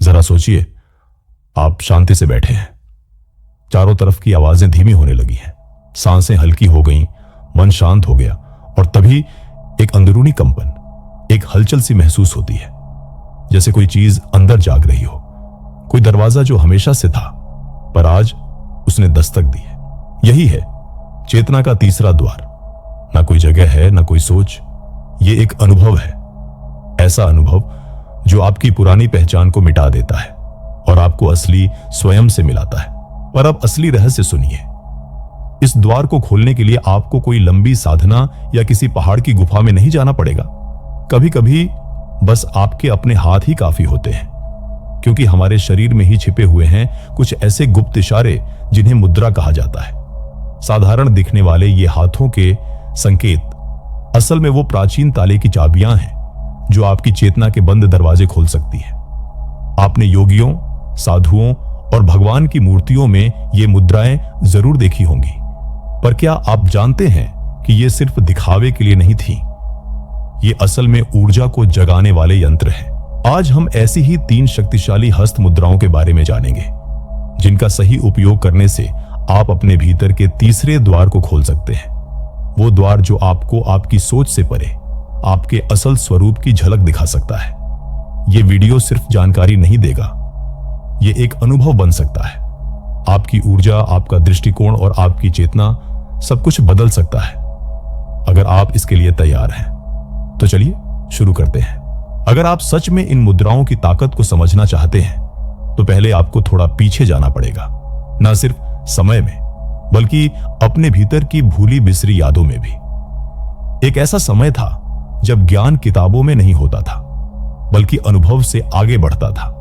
जरा सोचिए, आप शांति से बैठे हैं, चारों तरफ की आवाजें धीमी होने लगी हैं, सांसें हल्की हो गईं, मन शांत हो गया और तभी एक अंदरूनी कंपन, एक हलचल सी महसूस होती है, जैसे कोई चीज अंदर जाग रही हो। कोई दरवाजा जो हमेशा से था पर आज उसने दस्तक दी है। यही है चेतना का तीसरा द्वार। ना कोई जगह है, ना कोई सोच, ये एक अनुभव है। ऐसा अनुभव जो आपकी पुरानी पहचान को मिटा देता है और आपको असली स्वयं से मिलाता है। पर अब असली रहस्य सुनिए। इस द्वार को खोलने के लिए आपको कोई लंबी साधना या किसी पहाड़ की गुफा में नहीं जाना पड़ेगा। कभी कभी बस आपके अपने हाथ ही काफी होते हैं, क्योंकि हमारे शरीर में ही छिपे हुए हैं कुछ ऐसे गुप्त इशारे जिन्हें मुद्रा कहा जाता है। साधारण दिखने वाले ये हाथों के संकेत असल में वो प्राचीन ताले की चाबियां हैं जो आपकी चेतना के बंद दरवाजे खोल सकती है। आपने योगियों, साधुओं और भगवान की मूर्तियों में ये मुद्राएं जरूर देखी होंगी, पर क्या आप जानते हैं कि ये सिर्फ दिखावे के लिए नहीं थी? ये असल में ऊर्जा को जगाने वाले यंत्र हैं। आज हम ऐसी ही 3 शक्तिशाली हस्त मुद्राओं के बारे में जानेंगे, जिनका सही उपयोग करने से आप अपने भीतर के तीसरे द्वार को खोल सकते हैं। वो द्वार जो आपको आपकी सोच से परे आपके असल स्वरूप की झलक दिखा सकता है। ये वीडियो सिर्फ जानकारी नहीं देगा, ये एक अनुभव बन सकता है। आपकी ऊर्जा, आपका दृष्टिकोण और आपकी चेतना सब कुछ बदल सकता है, अगर आप इसके लिए तैयार हैं। तो चलिए शुरू करते हैं। अगर आप सच में इन मुद्राओं की ताकत को समझना चाहते हैं तो पहले आपको थोड़ा पीछे जाना पड़ेगा, ना सिर्फ समय में बल्कि अपने भीतर की भूली बिसरी यादों में भी। एक ऐसा समय था जब ज्ञान किताबों में नहीं होता था बल्कि अनुभव से आगे बढ़ता था,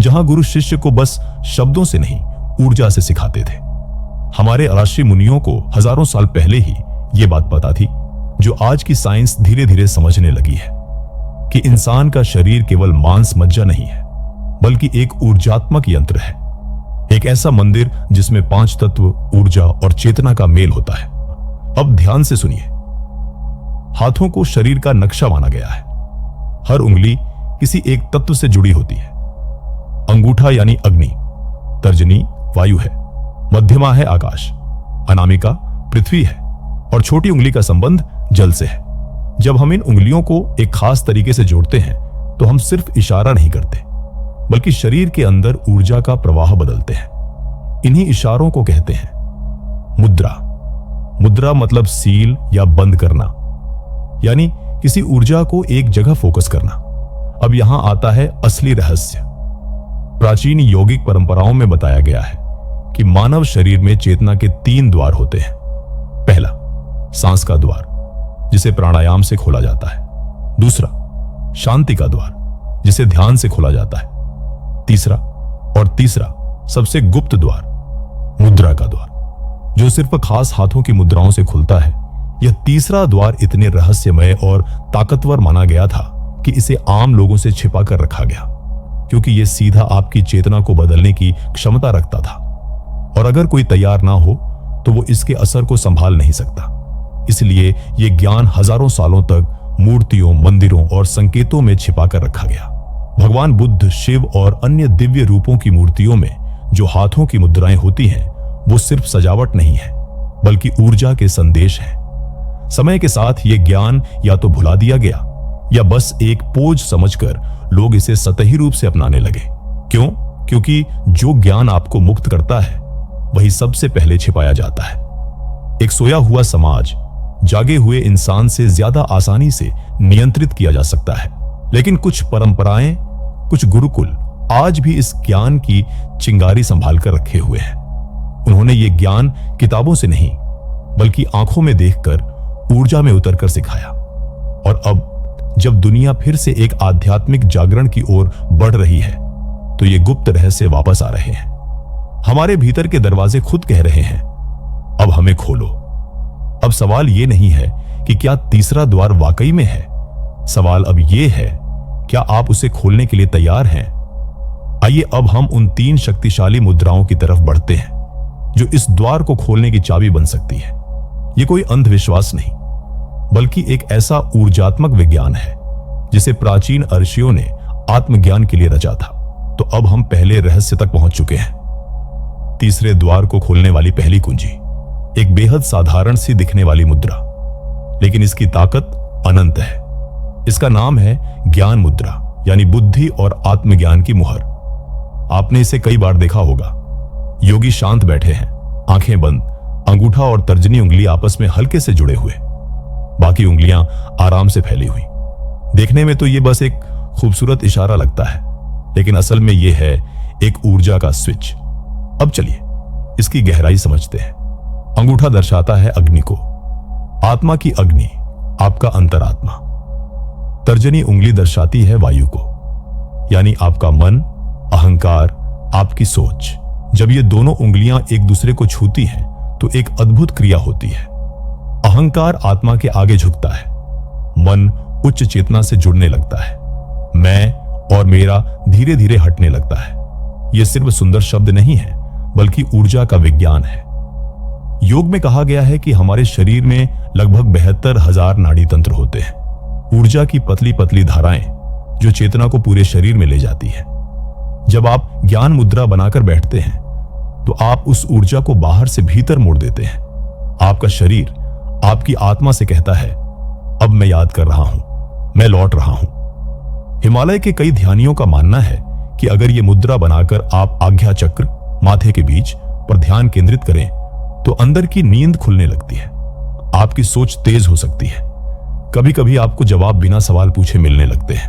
जहां गुरु शिष्य को बस शब्दों से नहीं ऊर्जा से सिखाते थे। हमारे ऋषि मुनियों को हजारों साल पहले ही ये बात पता थी जो आज की साइंस धीरे धीरे समझने लगी है, कि इंसान का शरीर केवल मांस मज्जा नहीं है बल्कि एक ऊर्जात्मक यंत्र है, एक ऐसा मंदिर जिसमें 5 तत्व ऊर्जा और चेतना का मेल होता है। अब ध्यान से सुनिए। हाथों को शरीर का नक्शा माना गया है। हर उंगली किसी एक तत्व से जुड़ी होती है। अंगूठा यानी अग्नि, तर्जनी वायु है, मध्यमा है आकाश, अनामिका पृथ्वी है और छोटी उंगली का संबंध जल से है। जब हम इन उंगलियों को एक खास तरीके से जोड़ते हैं तो हम सिर्फ इशारा नहीं करते बल्कि शरीर के अंदर ऊर्जा का प्रवाह बदलते हैं। इन्हीं इशारों को कहते हैं मुद्रा। मुद्रा मतलब सील या बंद करना, यानी किसी ऊर्जा को एक जगह फोकस करना। अब यहां आता है असली रहस्य। प्राचीन यौगिक परंपराओं में बताया गया है कि मानव शरीर में चेतना के 3 द्वार होते हैं। पहला, सांस का द्वार, जिसे प्राणायाम से खोला जाता है। दूसरा, शांति का द्वार, जिसे ध्यान से खोला जाता है। तीसरा सबसे गुप्त द्वार, मुद्रा का द्वार, जो सिर्फ खास हाथों की मुद्राओं से खुलता है। यह तीसरा द्वार इतने रहस्यमय और ताकतवर माना गया था कि इसे आम लोगों से छिपा कर रखा गया, क्योंकि यह सीधा आपकी चेतना को बदलने की क्षमता रखता था और अगर कोई तैयार ना हो तो वो इसके असर को संभाल नहीं सकता। इसलिए यह ज्ञान हजारों सालों तक मूर्तियों, मंदिरों और संकेतों में छिपा कर रखा गया। भगवान बुद्ध, शिव और अन्य दिव्य रूपों की मूर्तियों में जो हाथों की मुद्राएं होती हैं, वो सिर्फ सजावट नहीं है बल्कि ऊर्जा के संदेश हैं। समय के साथ ये ज्ञान या तो भुला दिया गया या बस एक पोज समझकर लोग इसे सतही रूप से अपनाने लगे। क्यों? क्योंकि जो ज्ञान आपको मुक्त करता है वही सबसे पहले छिपाया जाता है। एक सोया हुआ समाज जागे हुए इंसान से ज्यादा आसानी से नियंत्रित किया जा सकता है, लेकिन कुछ परंपराएं, कुछ गुरुकुल आज भी इस ज्ञान की चिंगारी संभाल कर रखे हुए हैं। उन्होंने ये ज्ञान किताबों से नहीं बल्कि आंखों में देखकर ऊर्जा में उतरकर सिखाया। और अब जब दुनिया फिर से एक आध्यात्मिक जागरण की ओर बढ़ रही है तो ये गुप्त रहस्य वापस आ रहे हैं। हमारे भीतर के दरवाजे खुद कह रहे हैं, अब हमें खोलो। अब सवाल ये नहीं है कि क्या तीसरा द्वार वाकई में है, सवाल अब ये है, क्या आप उसे खोलने के लिए तैयार हैं? आइए अब हम उन 3 शक्तिशाली मुद्राओं की तरफ बढ़ते हैं जो इस द्वार को खोलने की चाबी बन सकती है। यह कोई अंधविश्वास नहीं बल्कि एक ऐसा ऊर्जात्मक विज्ञान है जिसे प्राचीन ऋषियों ने आत्मज्ञान के लिए रचा था। तो अब हम पहले रहस्य तक पहुंच चुके हैं। तीसरे द्वार को खोलने वाली पहली कुंजी एक बेहद साधारण सी दिखने वाली मुद्रा, लेकिन इसकी ताकत अनंत है। इसका नाम है ज्ञान मुद्रा, यानी बुद्धि और आत्मज्ञान की मुहर। आपने इसे कई बार देखा होगा। योगी शांत बैठे हैं, आंखें बंद, अंगूठा और तर्जनी उंगली आपस में हल्के से जुड़े हुए, बाकी उंगलियां आराम से फैली हुई। देखने में तो ये बस एक खूबसूरत इशारा लगता है, लेकिन असल में यह है एक ऊर्जा का स्विच। अब चलिए इसकी गहराई समझते हैं। अंगूठा दर्शाता है अग्नि को, आत्मा की अग्नि, आपका अंतरात्मा। तर्जनी उंगली दर्शाती है वायु को, यानी आपका मन, अहंकार, आपकी सोच। जब ये दोनों उंगलियां एक दूसरे को छूती हैं तो एक अद्भुत क्रिया होती है। अहंकार आत्मा के आगे झुकता है, मन उच्च चेतना से जुड़ने लगता है, मैं और मेरा धीरे धीरे हटने लगता है। यह सिर्फ सुंदर शब्द नहीं है, बल्कि ऊर्जा का विज्ञान है। योग में कहा गया है कि हमारे शरीर में लगभग 72,000 नाड़ी तंत्र होते हैं, ऊर्जा की पतली पतली धाराएं जो चेतना को पूरे शरीर में ले जाती है। जब आप ज्ञान मुद्रा बनाकर बैठते हैं तो आप उस ऊर्जा को बाहर से भीतर मोड़ देते हैं। आपका शरीर आपकी आत्मा से कहता है, अब मैं याद कर रहा हूं, मैं लौट रहा हूं। हिमालय के कई ध्यानियों का मानना है कि अगर ये मुद्रा बनाकर आप आज्ञा चक्र, माथे के बीच पर ध्यान केंद्रित करें तो अंदर की नींद खुलने लगती है, आपकी सोच तेज हो सकती है। कभी कभी आपको जवाब बिना सवाल पूछे मिलने लगते हैं,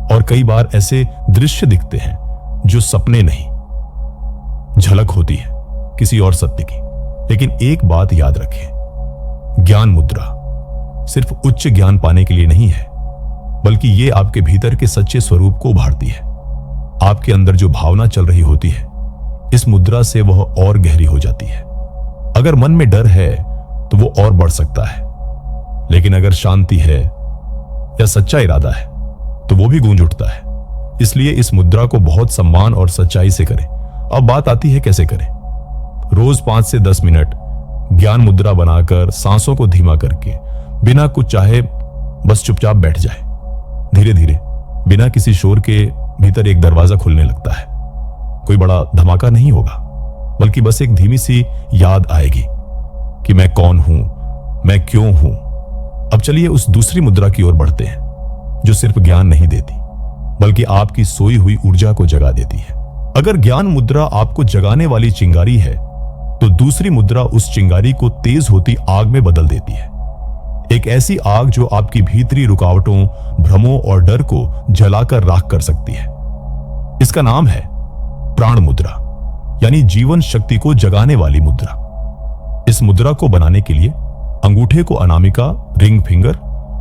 और कई बार ऐसे दृश्य दिखते हैं जो सपने नहीं, झलक होती है किसी और सत्य की। लेकिन एक बात याद रखें, ज्ञान मुद्रा सिर्फ उच्च ज्ञान पाने के लिए नहीं है, बल्कि ये आपके भीतर के सच्चे स्वरूप को उभारती है। आपके अंदर जो भावना चल रही होती है, इस मुद्रा से वह और गहरी हो जाती है। अगर मन में डर है तो वो और बढ़ सकता है, लेकिन अगर शांति है या सच्चा इरादा है तो वो भी गूंज उठता है। इसलिए इस मुद्रा को बहुत सम्मान और सच्चाई से करें। अब बात आती है कैसे करें। रोज 5 से 10 मिनट ज्ञान मुद्रा बनाकर सांसों को धीमा करके बिना कुछ चाहे बस चुपचाप बैठ जाए। धीरे धीरे बिना किसी शोर के भीतर एक दरवाजा खुलने लगता है। कोई बड़ा धमाका नहीं होगा, बल्कि बस एक धीमी सी याद आएगी कि मैं कौन हूं, मैं क्यों हूं। अब चलिए उस दूसरी मुद्रा की ओर बढ़ते हैं, जो सिर्फ ज्ञान नहीं देती, बल्कि आपकी सोई हुई ऊर्जा को जगा देती है। अगर ज्ञान मुद्रा आपको जगाने वाली चिंगारी है, तो दूसरी मुद्रा उस चिंगारी को तेज होती आग में बदल देती है। एक ऐसी आग जो आपकी भीतरी रुकावटों, भ्रमों और डर को जलाकर राख कर सकती है। इसका नाम है प्राण मुद्रा, यानी जीवन शक्ति को जगाने वाली मुद्रा। इस मुद्रा को बनाने के लिए अंगूठे को अनामिका, रिंग फिंगर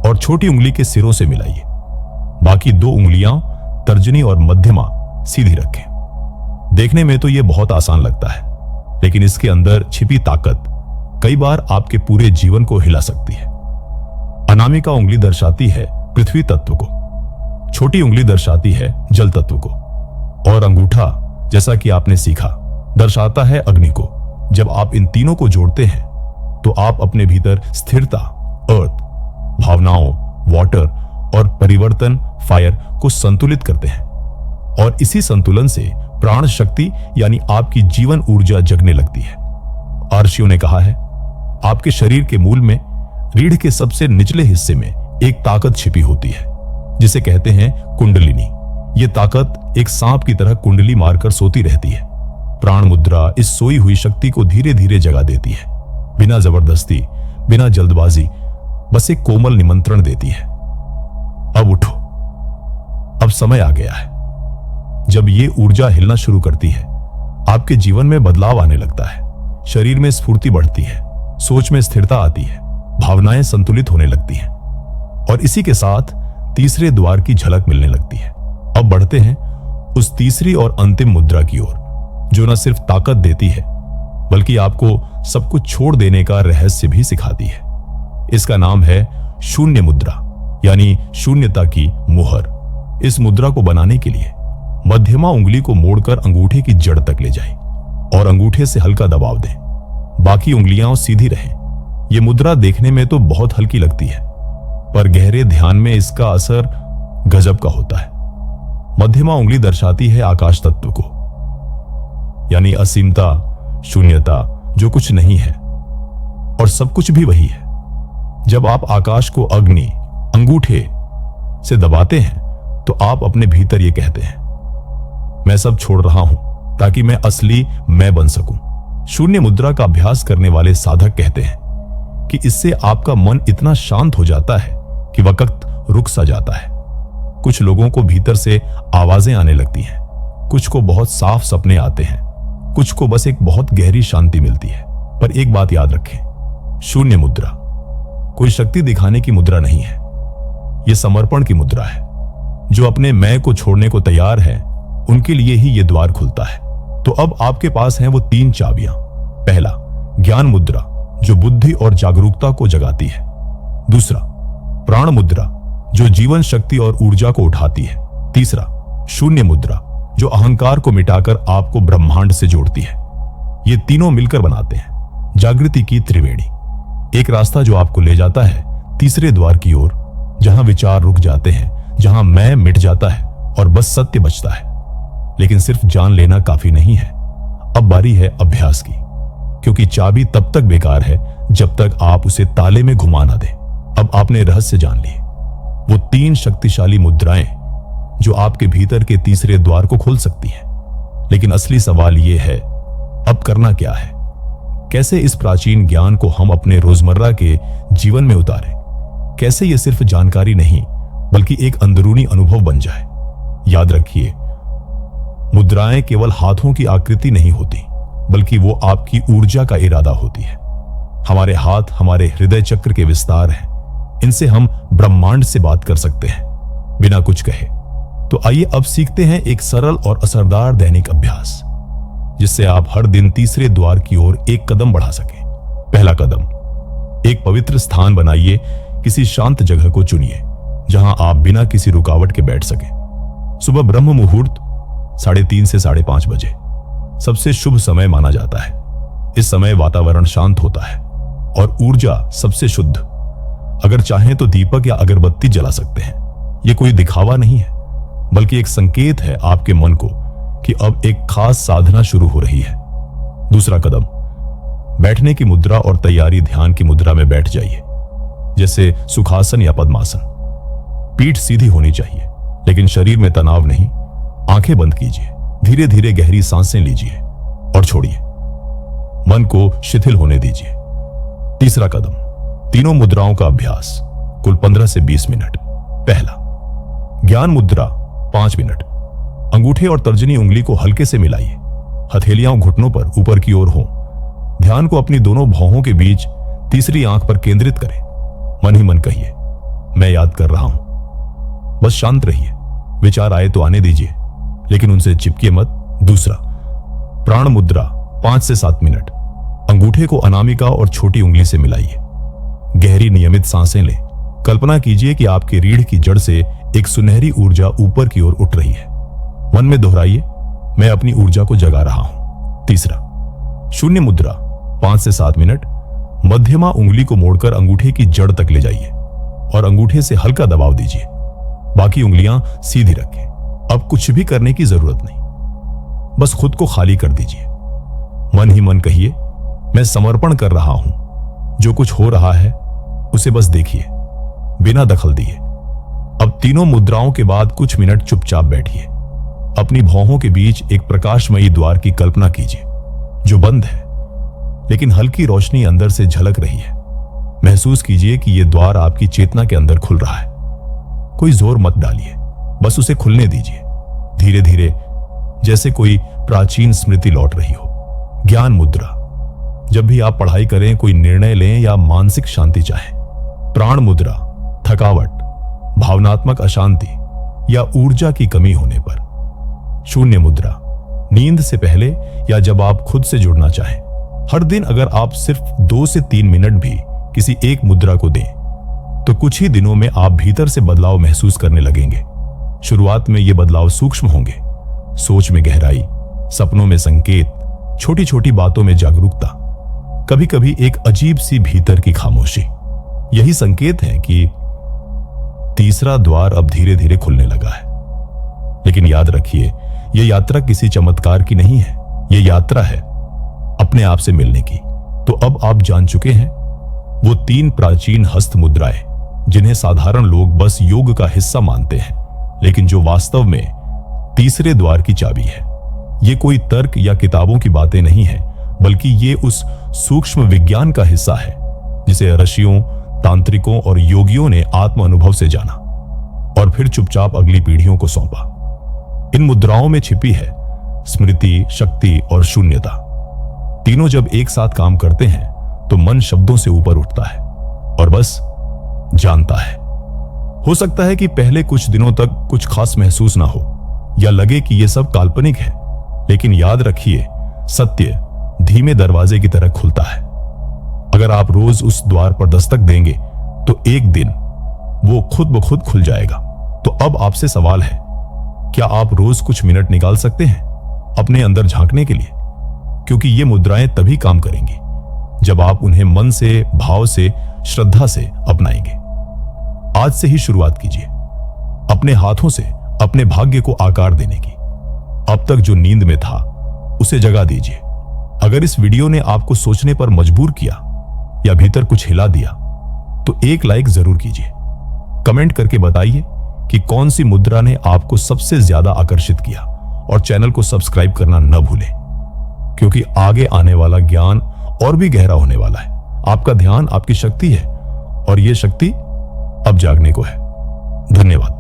और छोटी उंगली के सिरों से मिलाइए। बाकी 2 उंगलियां तर्जनी और मध्यमा सीधी रखें। देखने में तो यह बहुत आसान लगता है, लेकिन इसके अंदर छिपी ताकत कई बार आपके पूरे जीवन को हिला सकती है। अनामिका उंगली दर्शाती है पृथ्वी तत्व को, छोटी उंगली दर्शाती है जल तत्व को, और अंगूठा, जैसा कि आपने सीखा, दर्शाता है अग्नि को। जब आप इन तीनों को जोड़ते हैं तो आप अपने भीतर स्थिरता, अर्थ, भावनाओं, वाटर और परिवर्तन, फायर को संतुलित करते हैं, और इसी संतुलन से प्राण शक्ति यानी आपकी जीवन ऊर्जा जगने लगती है। आर्षियों ने कहा है, आपके शरीर के मूल में, रीढ़ के सबसे निचले हिस्से में एक ताकत छिपी होती है, जिसे कहते हैं कुंडलिनी। ये ताकत एक सांप की तरह कुंडली मारकर सोती रहती है। प्राण मुद्रा इस सोई हुई शक्ति को धीरे धीरे जगा देती है, बिना जबरदस्ती, बिना जल्दबाजी, बस एक कोमल निमंत्रण देती है, अब उठो, अब समय आ गया है। जब ये ऊर्जा हिलना शुरू करती है, आपके जीवन में बदलाव आने लगता है। शरीर में स्फूर्ति बढ़ती है, सोच में स्थिरता आती है, भावनाएं संतुलित होने लगती हैं, और इसी के साथ तीसरे द्वार की झलक मिलने लगती है। अब बढ़ते हैं उस तीसरी और अंतिम मुद्रा की ओर, जो न सिर्फ ताकत देती है, बल्कि आपको सब कुछ छोड़ देने का रहस्य भी सिखाती है। इसका नाम है शून्य मुद्रा, यानी शून्यता की मुहर। इस मुद्रा को बनाने के लिए मध्यमा उंगली को मोड़कर अंगूठे की जड़ तक ले जाएं और अंगूठे से हल्का दबाव दें। बाकी उंगलियां सीधी रहें। यह मुद्रा देखने में तो बहुत हल्की लगती है, पर गहरे ध्यान में इसका असर गजब का होता है। मध्यमा उंगली दर्शाती है आकाश तत्व को, यानी असीमता, शून्यता, जो कुछ नहीं है और सब कुछ भी वही है। जब आप आकाश को अग्नि अंगूठे से दबाते हैं तो आप अपने भीतर ये कहते हैं, मैं सब छोड़ रहा हूं ताकि मैं असली मैं बन सकूं। शून्य मुद्रा का अभ्यास करने वाले साधक कहते हैं कि इससे आपका मन इतना शांत हो जाता है कि वक्त रुक सा जाता है। कुछ लोगों को भीतर से आवाजें आने लगती हैं, कुछ को बहुत साफ सपने आते हैं, कुछ को बस एक बहुत गहरी शांति मिलती है। पर एक बात याद रखें, शून्य मुद्रा कोई शक्ति दिखाने की मुद्रा नहीं है, यह समर्पण की मुद्रा है। जो अपने मैं को छोड़ने को तैयार है उनके लिए ही यह द्वार खुलता है। तो अब आपके पास हैं वो 3 चाबियां। पहला, ज्ञान मुद्रा जो बुद्धि और जागरूकता को जगाती है। दूसरा, प्राण मुद्रा जो जीवन शक्ति और ऊर्जा को उठाती है। तीसरा, शून्य मुद्रा जो अहंकार को मिटाकर आपको ब्रह्मांड से जोड़ती है। ये तीनों मिलकर बनाते हैं जागृति की त्रिवेणी। एक रास्ता जो आपको ले जाता है तीसरे द्वार की ओर, जहां विचार रुक जाते हैं, जहां मैं मिट जाता है और बस सत्य बचता है। लेकिन सिर्फ जान लेना काफी नहीं है, अब बारी है अभ्यास की, क्योंकि चाबी तब तक बेकार है जब तक आप उसे ताले में घुमा ना दें। अब आपने रहस्य जान लिए, वो 3 शक्तिशाली मुद्राएं जो आपके भीतर के तीसरे द्वार को खोल सकती हैं। लेकिन असली सवाल यह है, अब करना क्या है? कैसे इस प्राचीन ज्ञान को हम अपने रोजमर्रा के जीवन में उतारें? कैसे यह सिर्फ जानकारी नहीं बल्कि एक अंदरूनी अनुभव बन जाए? याद रखिए, मुद्राएं केवल हाथों की आकृति नहीं होती, बल्कि वो आपकी ऊर्जा का इरादा होती है। हमारे हाथ हमारे हृदय चक्र के विस्तार हैं, इनसे हम ब्रह्मांड से बात कर सकते हैं बिना कुछ कहे। तो आइए अब सीखते हैं एक सरल और असरदार दैनिक अभ्यास, जिससे आप हर दिन तीसरे द्वार की ओर एक कदम बढ़ा सकें। पहला कदम, एक पवित्र स्थान बनाइए। किसी शांत जगह को चुनिए जहां आप बिना किसी रुकावट के बैठ सकें। सुबह ब्रह्म मुहूर्त 3:30 से 5:30 बजे सबसे शुभ समय माना जाता है। इस समय वातावरण शांत होता है और ऊर्जा सबसे शुद्ध। अगर चाहें तो दीपक या अगरबत्ती जला सकते हैं। यह कोई दिखावा नहीं है, बल्कि एक संकेत है आपके मन को कि अब एक खास साधना शुरू हो रही है। दूसरा कदम, बैठने की मुद्रा और तैयारी। ध्यान की मुद्रा में बैठ जाइए, जैसे सुखासन या पद्मासन। पीठ सीधी होनी चाहिए, लेकिन शरीर में तनाव नहीं। आंखें बंद कीजिए, धीरे धीरे गहरी सांसें लीजिए और छोड़िए। मन को शिथिल होने दीजिए। तीसरा कदम, तीनों मुद्राओं का अभ्यास, कुल 15 से 20 मिनट। पहला, ज्ञान मुद्रा 5 मिनट। अंगूठे और तर्जनी उंगली को हल्के से मिलाइए। हथेलियां घुटनों पर ऊपर की ओर हों। ध्यान को अपनी दोनों भौहों के बीच तीसरी आंख पर केंद्रित करें। मन ही मन कहिए, मैं याद कर रहा हूं। बस शांत रहिए, विचार आए तो आने दीजिए, लेकिन उनसे चिपकिए मत। दूसरा, प्राण मुद्रा 5 से 7 मिनट। अंगूठे को अनामिका और छोटी उंगली से मिलाइए। गहरी नियमित सांसें लें। कल्पना कीजिए कि आपकी रीढ़ की जड़ से एक सुनहरी ऊर्जा ऊपर की ओर उठ रही है। मन में दोहराइए, मैं अपनी ऊर्जा को जगा रहा हूं। तीसरा, शून्य मुद्रा 5 से 7 मिनट। मध्यमा उंगली को मोड़कर अंगूठे की जड़ तक ले जाइए और अंगूठे से हल्का दबाव दीजिए। बाकी उंगलियां सीधी रखें। अब कुछ भी करने की जरूरत नहीं, बस खुद को खाली कर दीजिए। मन ही मन कहिए, मैं समर्पण कर रहा हूं। जो कुछ हो रहा है उसे बस देखिए, बिना दखल दिए। अब तीनों मुद्राओं के बाद कुछ मिनट चुपचाप बैठिए। अपनी भौहों के बीच एक प्रकाशमयी द्वार की कल्पना कीजिए, जो बंद है, लेकिन हल्की रोशनी अंदर से झलक रही है। महसूस कीजिए कि यह द्वार आपकी चेतना के अंदर खुल रहा है। कोई जोर मत डालिए, बस उसे खुलने दीजिए, धीरे धीरे, जैसे कोई प्राचीन स्मृति लौट रही हो। ज्ञान मुद्रा, जब भी आप पढ़ाई करें, कोई निर्णय लें या मानसिक शांति चाहें। प्राण मुद्रा, थकावट, भावनात्मक अशांति या ऊर्जा की कमी होने पर। शून्य मुद्रा, नींद से पहले या जब आप खुद से जुड़ना चाहें। हर दिन अगर आप सिर्फ 2 से 3 मिनट भी किसी एक मुद्रा को दें, तो कुछ ही दिनों में आप भीतर से बदलाव महसूस करने लगेंगे। शुरुआत में ये बदलाव सूक्ष्म होंगे, सोच में गहराई, सपनों में संकेत, छोटी छोटी बातों में जागरूकता, कभी कभी एक अजीब सी भीतर की खामोशी। यही संकेत है कि तीसरा द्वार अब धीरे धीरे खुलने लगा है। लेकिन याद रखिए, यह यात्रा किसी चमत्कार की नहीं है, यह यात्रा है अपने आप से मिलने की। तो अब आप जान चुके हैं वो 3 प्राचीन हस्त मुद्राएं जिन्हें साधारण लोग बस योग का हिस्सा मानते हैं, लेकिन जो वास्तव में तीसरे द्वार की चाबी है। ये कोई तर्क या किताबों की बातें नहीं है, बल्कि ये उस सूक्ष्म विज्ञान का हिस्सा है जिसे ऋषियों, तांत्रिकों और योगियों ने आत्म अनुभव से जाना और फिर चुपचाप अगली पीढ़ियों को सौंपा। इन मुद्राओं में छिपी है स्मृति, शक्ति और शून्यता। तीनों जब एक साथ काम करते हैं तो मन शब्दों से ऊपर उठता है और बस जानता है। हो सकता है कि पहले कुछ दिनों तक कुछ खास महसूस ना हो या लगे कि यह सब काल्पनिक है, लेकिन याद रखिए, सत्य धीमे दरवाजे की तरह खुलता है। अगर आप रोज उस द्वार पर दस्तक देंगे तो एक दिन वो खुद ब खुद खुल जाएगा। तो अब आपसे सवाल है, क्या आप रोज कुछ मिनट निकाल सकते हैं अपने अंदर झांकने के लिए? क्योंकि ये मुद्राएं तभी काम करेंगी जब आप उन्हें मन से, भाव से, श्रद्धा से अपनाएंगे। आज से ही शुरुआत कीजिए, अपने हाथों से अपने भाग्य को आकार देने की। अब तक जो नींद में था उसे जगा दीजिए। अगर इस वीडियो ने आपको सोचने पर मजबूर किया या भीतर कुछ हिला दिया तो एक लाइक जरूर कीजिए। कमेंट करके बताइए कि कौन सी मुद्रा ने आपको सबसे ज्यादा आकर्षित किया, और चैनल को सब्सक्राइब करना न भूलें, क्योंकि आगे आने वाला ज्ञान और भी गहरा होने वाला है। आपका ध्यान आपकी शक्ति है और यह शक्ति अब जागने को है। धन्यवाद।